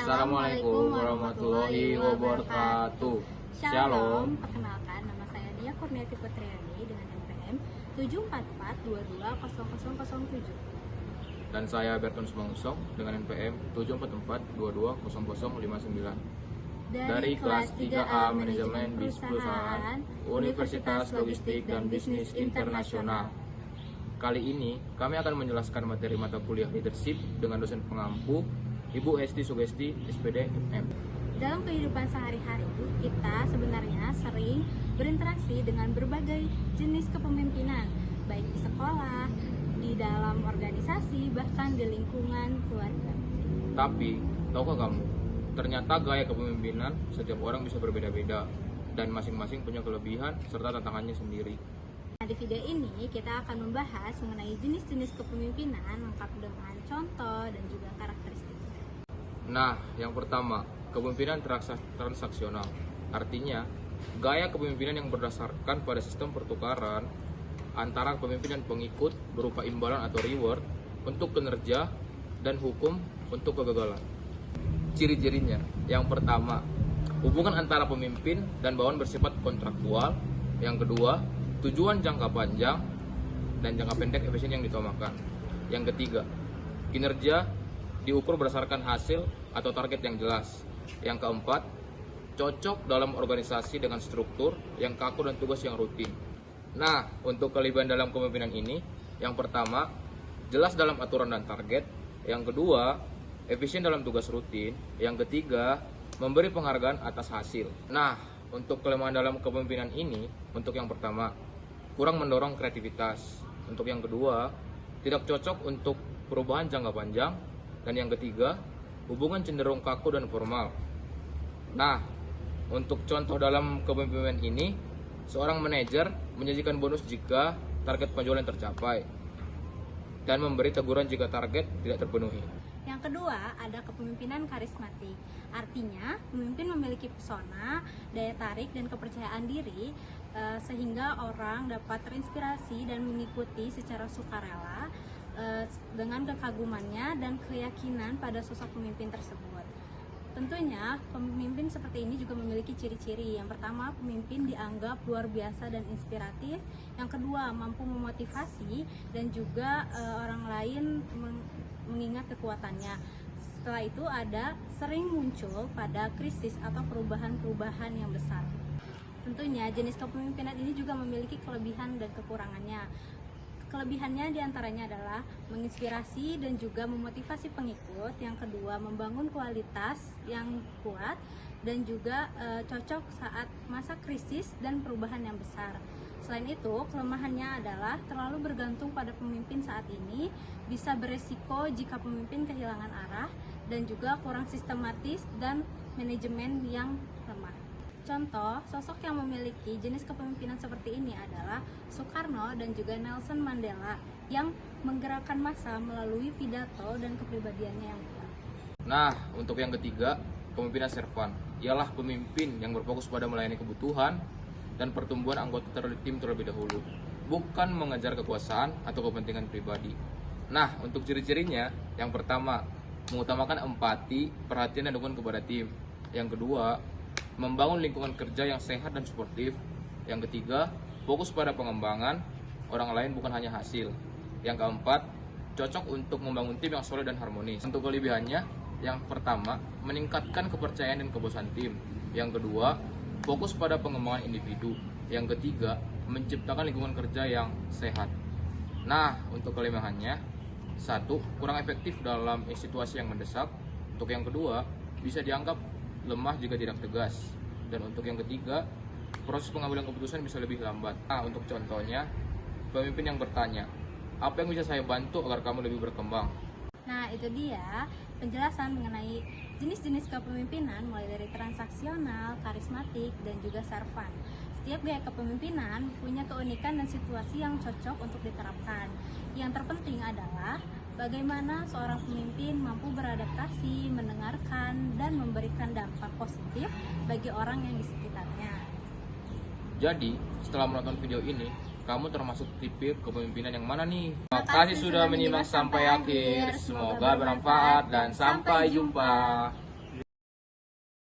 Assalamualaikum warahmatullahi wabarakatuh. Shalom. Perkenalkan, nama saya Dia Kurniati Putriani dengan NPM 744220007. Dan saya Berton Sumangsong dengan NPM 744220059. Dari kelas 3A Manajemen Bisnis Perusahaan, Universitas Logistik dan Bisnis Internasional. Kali ini kami akan menjelaskan materi mata kuliah leadership dengan dosen pengampu Ibu Esti Sugesti, SPD MM. Dalam kehidupan sehari-hari, kita sebenarnya sering berinteraksi dengan berbagai jenis kepemimpinan, baik di sekolah, di dalam organisasi, bahkan di lingkungan keluarga. Tapi, tahukah kamu, ternyata gaya kepemimpinan setiap orang bisa berbeda-beda dan masing-masing punya kelebihan serta tantangannya sendiri. Nah, di video ini kita akan membahas mengenai jenis-jenis kepemimpinan lengkap dengan contoh dan juga karakteristiknya. Nah, yang pertama, kepemimpinan transaksional. Artinya, gaya kepemimpinan yang berdasarkan pada sistem pertukaran antara pemimpin dan pengikut berupa imbalan atau reward untuk kinerja dan hukum untuk kegagalan. Ciri-cirinya, yang pertama, hubungan antara pemimpin dan bawahan bersifat kontraktual. Yang kedua, tujuan jangka panjang dan jangka pendek efisien yang diutamakan. Yang ketiga, kinerja diukur berdasarkan hasil atau target yang jelas. Yang keempat, cocok dalam organisasi dengan struktur yang kaku dan tugas yang rutin. Nah, untuk kelebihan dalam kepemimpinan ini, yang pertama, jelas dalam aturan dan target. Yang kedua, efisien dalam tugas rutin. Yang ketiga, memberi penghargaan atas hasil. Nah, untuk kelemahan dalam kepemimpinan ini, untuk yang pertama, kurang mendorong kreativitas. Untuk yang kedua, tidak cocok untuk perubahan jangka panjang. Dan yang ketiga, hubungan cenderung kaku dan formal. Nah, untuk contoh dalam kepemimpinan ini, seorang manajer menjanjikan bonus jika target penjualan tercapai dan memberi teguran jika target tidak terpenuhi. Yang kedua, ada kepemimpinan karismatik. Artinya, pemimpin memiliki pesona, daya tarik, dan kepercayaan diri sehingga orang dapat terinspirasi dan mengikuti secara sukarela dengan kekagumannya dan keyakinan pada sosok pemimpin tersebut. Tentunya, pemimpin seperti ini juga memiliki ciri-ciri. Yang pertama, pemimpin dianggap luar biasa dan inspiratif. Yang kedua, mampu memotivasi dan juga orang lain mengingat kekuatannya. Setelah itu ada sering muncul pada krisis atau perubahan-perubahan yang besar. Tentunya, jenis kepemimpinan ini juga memiliki kelebihan dan kekurangannya. Kelebihannya diantaranya adalah menginspirasi dan juga memotivasi pengikut. Yang kedua, membangun kualitas yang kuat dan juga cocok saat masa krisis dan perubahan yang besar. Selain itu, kelemahannya adalah terlalu bergantung pada pemimpin saat ini, bisa beresiko jika pemimpin kehilangan arah dan juga kurang sistematis dan manajemen yang lemah. Contoh, sosok yang memiliki jenis kepemimpinan seperti ini adalah Soekarno dan juga Nelson Mandela yang menggerakkan massa melalui pidato dan kepribadiannya yang kuat. Nah, untuk yang ketiga, kepemimpinan servan. Ialah pemimpin yang berfokus pada melayani kebutuhan dan pertumbuhan anggota tim terlebih dahulu, bukan mengejar kekuasaan atau kepentingan pribadi. Nah, untuk ciri-cirinya, yang pertama, mengutamakan empati, perhatian dan dukungan kepada tim. Yang kedua, membangun lingkungan kerja yang sehat dan suportif. Yang ketiga, fokus pada pengembangan orang lain bukan hanya hasil. Yang keempat, cocok untuk membangun tim yang solid dan harmonis. Untuk kelebihannya, yang pertama, meningkatkan kepercayaan dan kebosan tim. Yang kedua, fokus pada pengembangan individu. Yang ketiga, menciptakan lingkungan kerja yang sehat. Nah, untuk kelemahannya, satu, kurang efektif dalam situasi yang mendesak. Untuk yang kedua, bisa dianggap lemah jika tidak tegas. Dan untuk yang ketiga, proses pengambilan keputusan bisa lebih lambat. Nah, untuk contohnya, pemimpin yang bertanya, apa yang bisa saya bantu agar kamu lebih berkembang? Nah, itu dia penjelasan mengenai jenis-jenis kepemimpinan mulai dari transaksional, karismatik, dan juga servan. Setiap gaya kepemimpinan punya keunikan dan situasi yang cocok untuk diterapkan. Yang terpenting adalah bagaimana seorang pemimpin mampu beradaptasi, mendengarkan, dan memberikan dampak positif bagi orang yang di sekitarnya. Jadi, setelah menonton video ini, kamu termasuk tipe kepemimpinan yang mana nih? Terima kasih sudah menyimak sampai akhir. Semoga bermanfaat dan sampai jumpa.